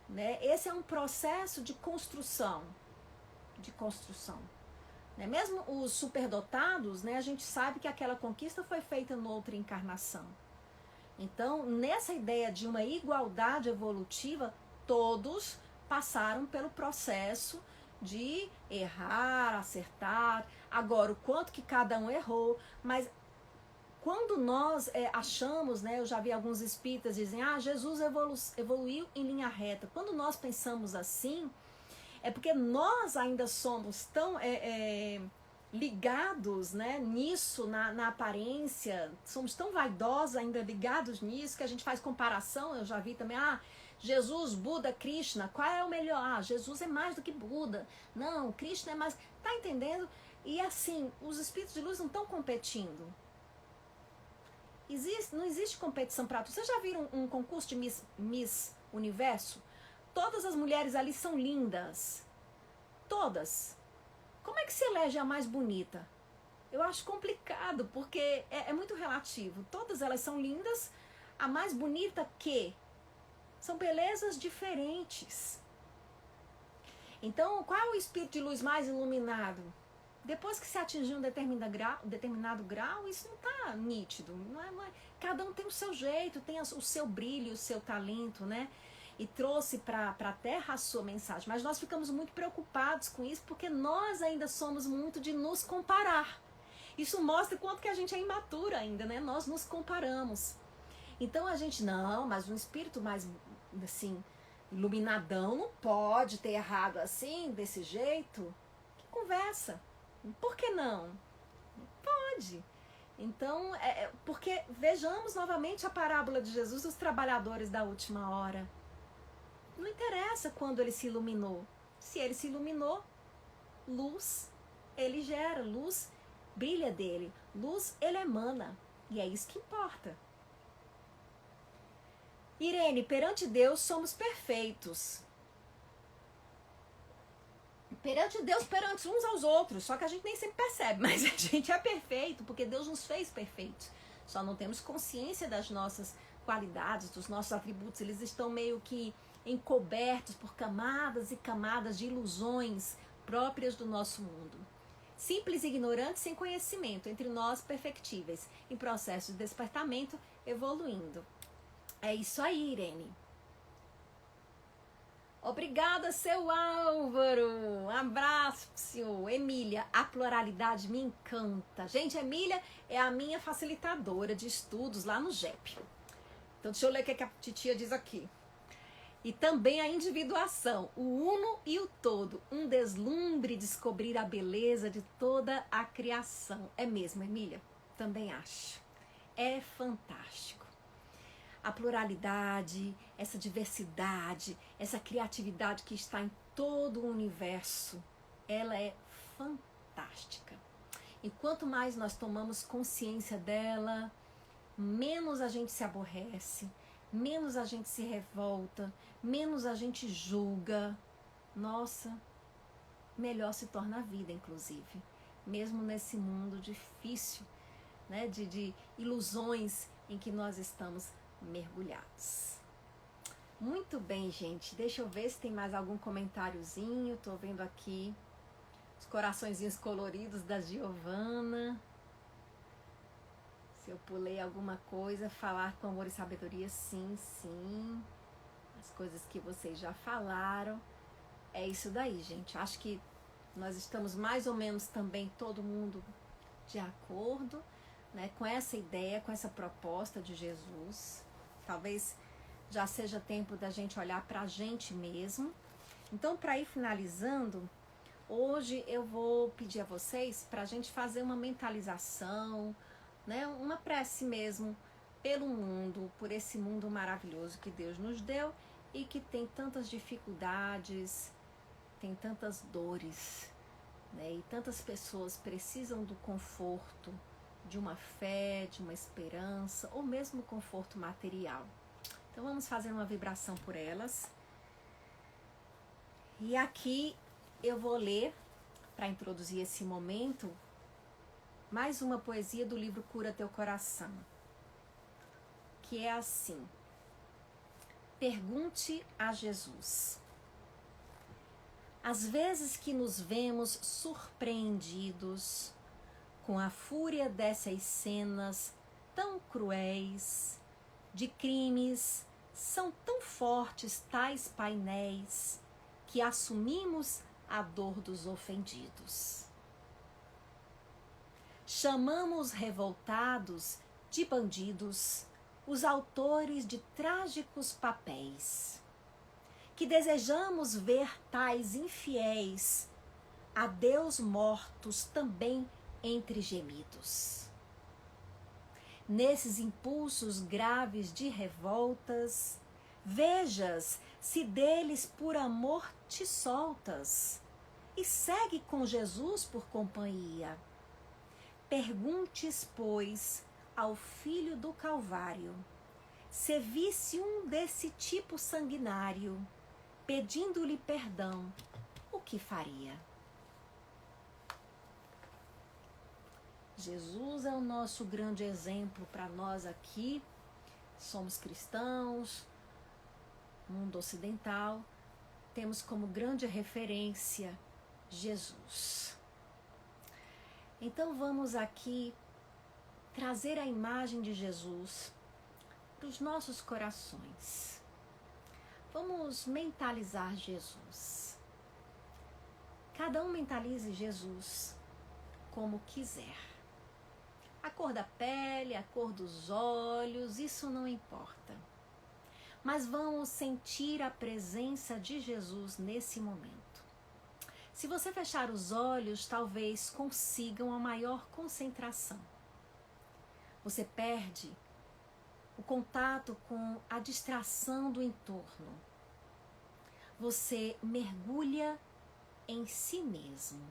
Né? Esse é um processo de construção. Né? Mesmo os superdotados, né, a gente sabe que aquela conquista foi feita noutra encarnação. Então, nessa ideia de uma igualdade evolutiva, todos passaram pelo processo de errar, acertar. Agora, o quanto que cada um errou, mas quando nós achamos, né, eu já vi alguns espíritas dizem, Jesus evoluiu em linha reta. Quando nós pensamos assim, é porque nós ainda somos tão ligados, né, nisso, na aparência, somos tão vaidosos ainda ligados nisso, que a gente faz comparação. Eu já vi também, Jesus, Buda, Krishna, qual é o melhor? Jesus é mais do que Buda. Não, Krishna é mais... Tá entendendo? E assim, os espíritos de luz não estão competindo. Não existe competição para tudo. Vocês já viram um concurso de Miss Universo? Todas as mulheres ali são lindas. Todas. Como é que se elege a mais bonita? Eu acho complicado, porque é muito relativo. Todas elas são lindas. A mais bonita que? São belezas diferentes. Então, qual é o espírito de luz mais iluminado? Depois que se atingir um determinado grau, isso não está nítido. Não é. Cada um tem o seu jeito, tem o seu brilho, o seu talento, né? E trouxe para a Terra a sua mensagem. Mas nós ficamos muito preocupados com isso, porque nós ainda somos muito de nos comparar. Isso mostra quanto que a gente é imaturo ainda, né? Nós nos comparamos. Então a gente, mas um espírito mais, assim, iluminadão não pode ter errado assim, desse jeito. Que conversa! Por que não? Pode. Então, porque vejamos novamente a parábola de Jesus dos trabalhadores da última hora. Não interessa quando ele se iluminou. Se ele se iluminou, luz ele gera, luz brilha dele, luz ele emana. E é isso que importa. Irene, perante Deus somos perfeitos. Perante Deus, perante uns aos outros. Só que a gente nem sempre percebe, mas a gente é perfeito, porque Deus nos fez perfeitos. Só não temos consciência das nossas qualidades, dos nossos atributos. Eles estão meio que encobertos por camadas e camadas de ilusões próprias do nosso mundo. Simples e ignorantes sem conhecimento, entre nós perfectíveis, em processo de despertamento, evoluindo. É isso aí, Irene. Obrigada, seu Álvaro. Um abraço, senhor. Emília, a pluralidade me encanta. Gente, Emília é a minha facilitadora de estudos lá no JEP. Então, deixa eu ler o que a titia diz aqui. E também a individuação, o uno e o todo. Um deslumbre descobrir a beleza de toda a criação. É mesmo, Emília? Também acho. É fantástico. A pluralidade, essa diversidade, essa criatividade que está em todo o universo, ela é fantástica. E quanto mais nós tomamos consciência dela, menos a gente se aborrece, menos a gente se revolta, menos a gente julga. Nossa, melhor se torna a vida, inclusive. Mesmo nesse mundo difícil, né, de ilusões em que nós estamos mergulhados. Muito bem, gente. Deixa eu ver se tem mais algum comentáriozinho. Tô vendo aqui os coraçõezinhos coloridos da Giovana. Se eu pulei alguma coisa, falar com amor e sabedoria, sim. As coisas que vocês já falaram. É isso daí, gente. Acho que nós estamos mais ou menos também todo mundo de acordo, né, com essa ideia, com essa proposta de Jesus. Talvez já seja tempo da gente olhar para a gente mesmo. Então, para ir finalizando, hoje eu vou pedir a vocês para a gente fazer uma mentalização, né, uma prece mesmo pelo mundo, por esse mundo maravilhoso que Deus nos deu e que tem tantas dificuldades, tem tantas dores, né, e tantas pessoas precisam do conforto, de uma fé, de uma esperança, ou mesmo conforto material. Então vamos fazer uma vibração por elas. E aqui eu vou ler, para introduzir esse momento, mais uma poesia do livro Cura Teu Coração, que é assim: pergunte a Jesus. Às vezes que nos vemos surpreendidos com a fúria dessas cenas tão cruéis, de crimes, são tão fortes tais painéis, que assumimos a dor dos ofendidos. Chamamos revoltados de bandidos, os autores de trágicos papéis, que desejamos ver tais infiéis, a Deus mortos também entre gemidos. Nesses impulsos graves de revoltas, vejas se deles por amor te soltas, e segue com Jesus por companhia. Perguntes, pois, ao filho do Calvário, se visse um desse tipo sanguinário, pedindo-lhe perdão, o que faria? Jesus é o nosso grande exemplo para nós aqui. Somos cristãos, mundo ocidental, temos como grande referência Jesus. Então vamos aqui trazer a imagem de Jesus para os nossos corações. Vamos mentalizar Jesus. Cada um mentalize Jesus como quiser. A cor da pele, a cor dos olhos, isso não importa. Mas vamos sentir a presença de Jesus nesse momento. Se você fechar os olhos, talvez consiga uma maior concentração. Você perde o contato com a distração do entorno. Você mergulha em si mesmo.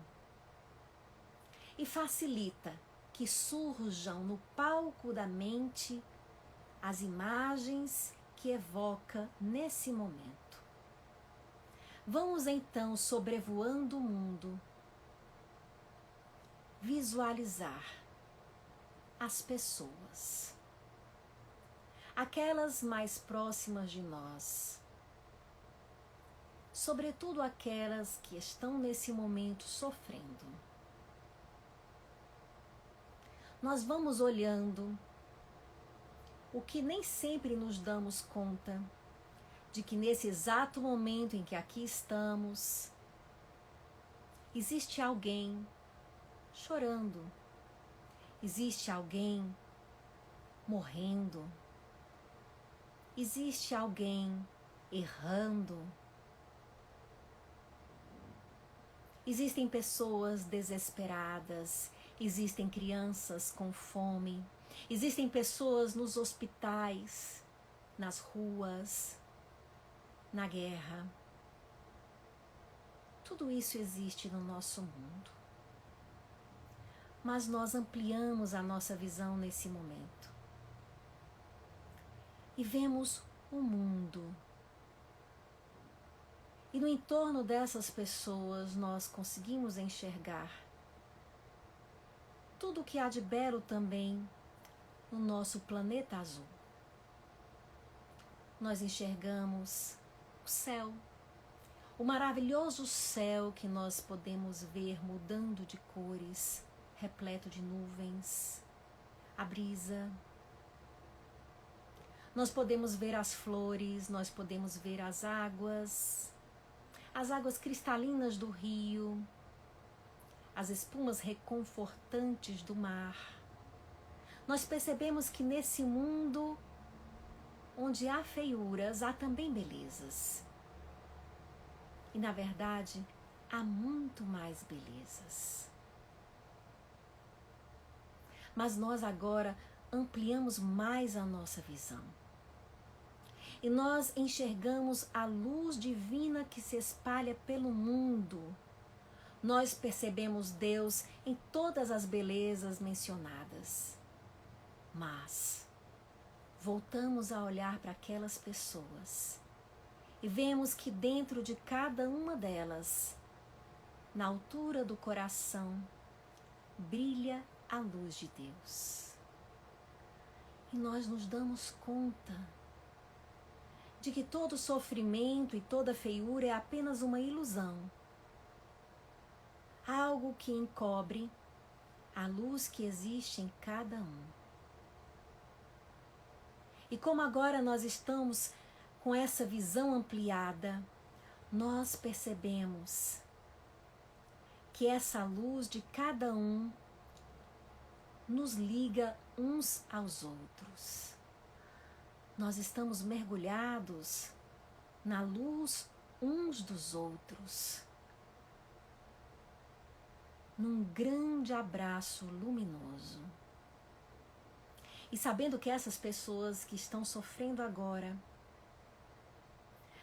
E facilita que surjam no palco da mente as imagens que evoca nesse momento. Vamos então, sobrevoando o mundo, visualizar as pessoas, aquelas mais próximas de nós, sobretudo aquelas que estão nesse momento sofrendo. Nós vamos olhando o que nem sempre nos damos conta de que nesse exato momento em que aqui estamos, existe alguém chorando, existe alguém morrendo, existe alguém errando, existem pessoas desesperadas, existem crianças com fome, existem pessoas nos hospitais, nas ruas, na guerra. Tudo isso existe no nosso mundo. Mas nós ampliamos a nossa visão nesse momento. E vemos o mundo. E no entorno dessas pessoas nós conseguimos enxergar tudo o que há de belo também no nosso planeta azul. Nós enxergamos o céu, o maravilhoso céu que nós podemos ver mudando de cores, repleto de nuvens, a brisa. Nós podemos ver as flores, nós podemos ver as águas cristalinas do rio, as espumas reconfortantes do mar. Nós percebemos que nesse mundo onde há feiuras, há também belezas. E, na verdade, há muito mais belezas. Mas nós agora ampliamos mais a nossa visão. E nós enxergamos a luz divina que se espalha pelo mundo. Nós percebemos Deus em todas as belezas mencionadas. Mas voltamos a olhar para aquelas pessoas e vemos que dentro de cada uma delas, na altura do coração, brilha a luz de Deus. E nós nos damos conta de que todo sofrimento e toda feiura é apenas uma ilusão, algo que encobre a luz que existe em cada um. E como agora nós estamos com essa visão ampliada, nós percebemos que essa luz de cada um nos liga uns aos outros. Nós estamos mergulhados na luz uns dos outros, num grande abraço luminoso. E sabendo que essas pessoas que estão sofrendo agora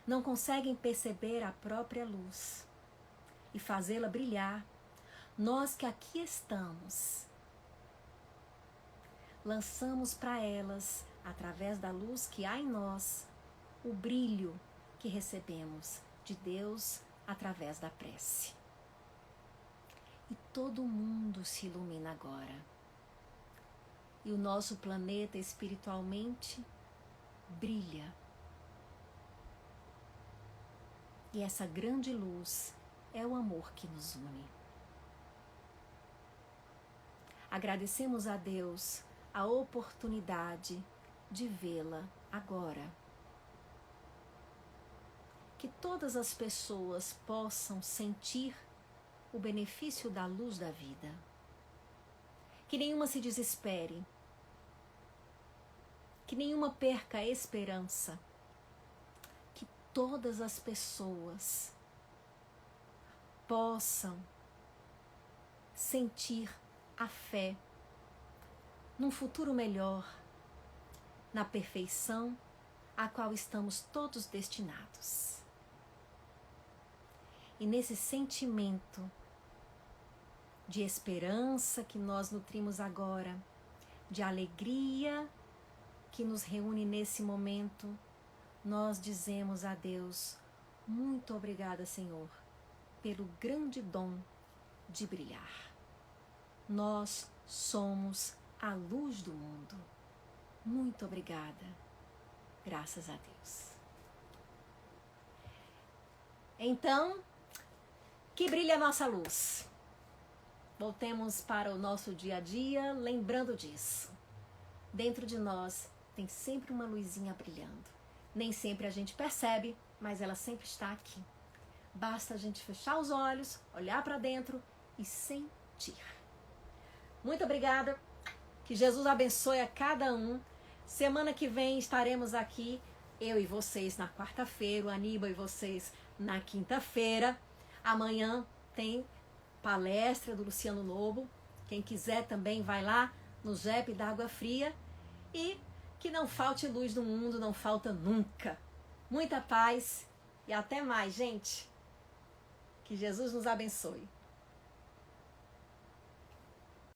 não conseguem perceber a própria luz e fazê-la brilhar, nós que aqui estamos, lançamos para elas, através da luz que há em nós, o brilho que recebemos de Deus através da prece. E todo mundo se ilumina agora. E o nosso planeta espiritualmente brilha. E essa grande luz é o amor que nos une. Agradecemos a Deus a oportunidade de vê-la agora. Que todas as pessoas possam sentir o benefício da luz da vida. Que nenhuma se desespere. Que nenhuma perca a esperança. Que todas as pessoas possam sentir a fé num futuro melhor, na perfeição a qual estamos todos destinados. E nesse sentimento de esperança que nós nutrimos agora, de alegria que nos reúne nesse momento, nós dizemos a Deus: muito obrigada, Senhor, pelo grande dom de brilhar. Nós somos a luz do mundo. Muito obrigada. Graças a Deus. Então, que brilhe a nossa luz. Voltemos para o nosso dia a dia, lembrando disso. Dentro de nós tem sempre uma luzinha brilhando. Nem sempre a gente percebe, mas ela sempre está aqui. Basta a gente fechar os olhos, olhar para dentro e sentir. Muito obrigada. Que Jesus abençoe a cada um. Semana que vem estaremos aqui, eu e vocês na quarta-feira, o Aníbal e vocês na quinta-feira. Amanhã tem palestra do Luciano Lobo. Quem quiser também vai lá no JEP da Água Fria. E que não falte luz no mundo, não falta nunca. Muita paz e até mais, gente. Que Jesus nos abençoe.